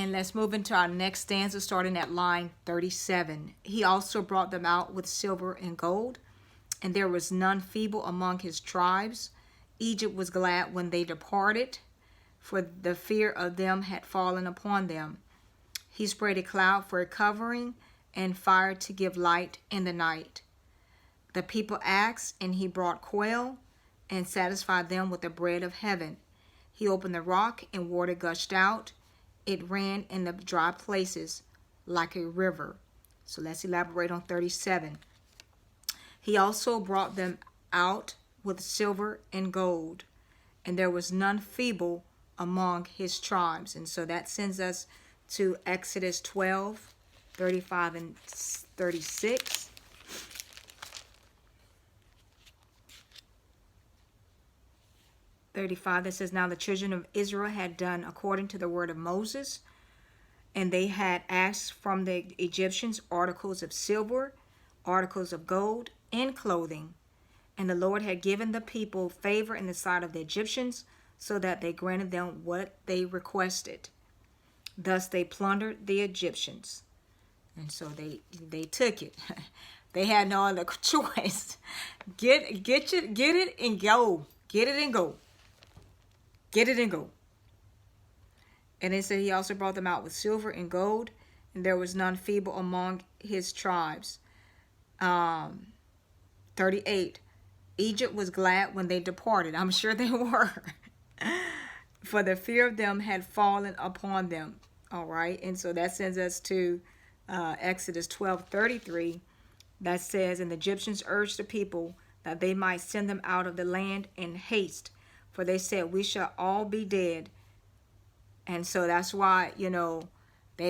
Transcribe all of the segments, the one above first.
And let's move into our next stanza, starting at line 37. He also brought them out with silver and gold, and there was none feeble among his tribes. Egypt was glad when they departed, for the fear of them had fallen upon them. He spread a cloud for a covering, and fire to give light in the night. The people asked, and he brought quail, and satisfied them with the bread of heaven. He opened the rock, and water gushed out. It ran in the dry places like a river. So let's elaborate on 37. He also brought them out with silver and gold, and there was none feeble among his tribes. And so that sends us to Exodus 12, 35 and 36. That says, now the children of Israel had done according to the word of Moses, and they had asked from the Egyptians articles of silver, articles of gold, and clothing. And the Lord had given the people favor in the sight of the Egyptians, so that they granted them what they requested. Thus they plundered the Egyptians. And so they took it. They had no other choice. Get it and go. Get it and go. Get it and go. And it said he also brought them out with silver and gold, and there was none feeble among his tribes. 38. Egypt was glad when they departed. I'm sure they were. For the fear of them had fallen upon them. All right. And so that sends us to Exodus 12:33. That says, and the Egyptians urged the people that they might send them out of the land in haste. For they said, we shall all be dead. And so that's why, they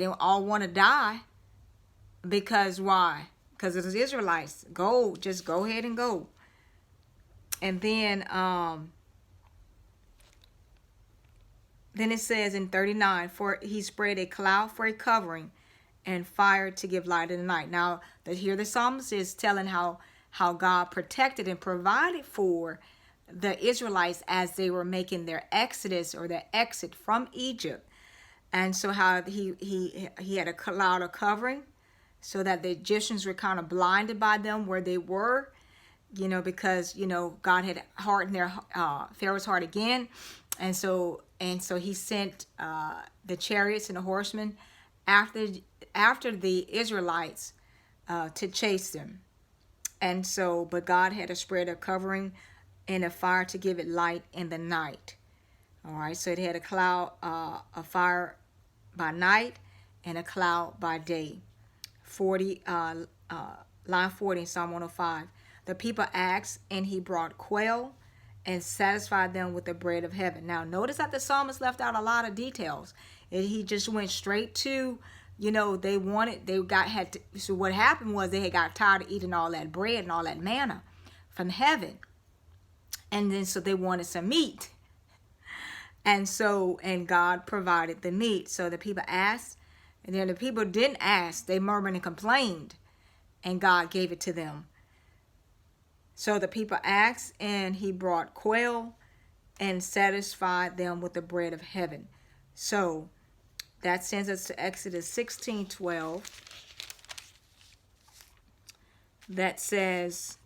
don't all want to die. Because why? Because it was Israelites. Just go ahead and go. And then it says in 39, for he spread a cloud for a covering, and fire to give light in the night. Now, here the psalmist is telling how God protected and provided for the Israelites as they were making their exodus or their exit from Egypt. And so how he had a cloud of covering so that the Egyptians were kind of blinded by them where they were, because, God had hardened their Pharaoh's heart again. And so he sent the chariots and the horsemen after the Israelites to chase them. And so, but God had to spread a covering and a fire to give it light in the night. All right, so it had a cloud, a fire by night, and a cloud by day. Line 40 in Psalm 105. The people asked, and he brought quail and satisfied them with the bread of heaven. Now, notice that the psalmist left out a lot of details. He just went straight to, so what happened was they had got tired of eating all that bread and all that manna from heaven. And then so they wanted some meat. And God provided the meat. So the people asked, and then the people didn't ask. They murmured and complained, and God gave it to them. So the people asked, and he brought quail and satisfied them with the bread of heaven. So that sends us to Exodus 16:12. That says,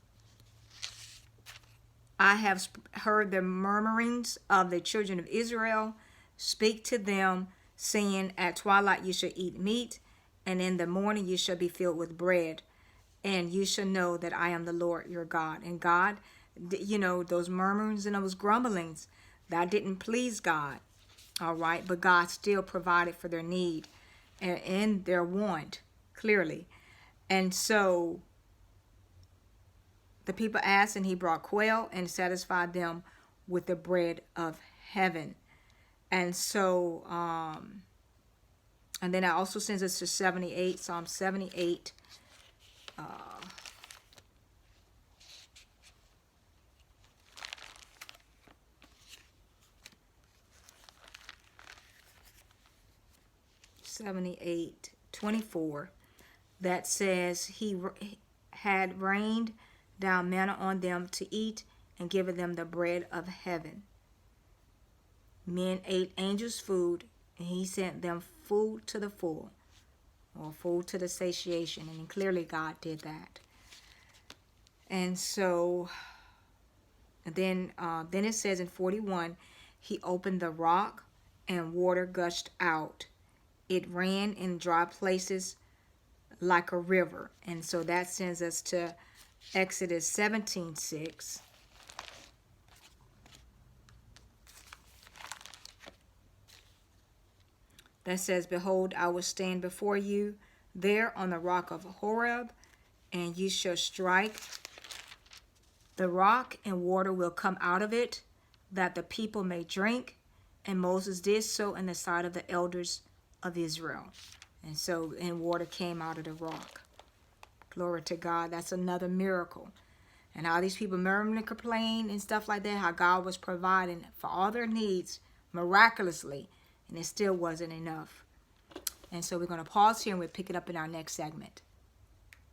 I have heard the murmurings of the children of Israel. Speak to them, saying, at twilight you shall eat meat, and in the morning you shall be filled with bread. And you shall know that I am the Lord your God. And God, those murmurings and those grumblings, that didn't please God. All right. But God still provided for their need and their want, clearly. And so the people asked, and he brought quail and satisfied them with the bread of heaven. And so, and then it also sends us to 78, Psalm 78. 78:24, that says he had rained down manna on them to eat and given them the bread of heaven. Men ate angels' food, and he sent them food to the full, or food to the satiation. And clearly God did that. And so then it says in 41, he opened the rock and water gushed out. It ran in dry places like a river. And so that sends us to Exodus 17:6. That says, behold, I will stand before you there on the rock of Horeb, and you shall strike the rock, and water will come out of it, that the people may drink. And Moses did so in the sight of the elders of Israel. And water came out of the rock. Glory to God. That's another miracle. And how these people murmured and complained and stuff like that, how God was providing for all their needs miraculously, and it still wasn't enough. And so we're going to pause here and we'll pick it up in our next segment.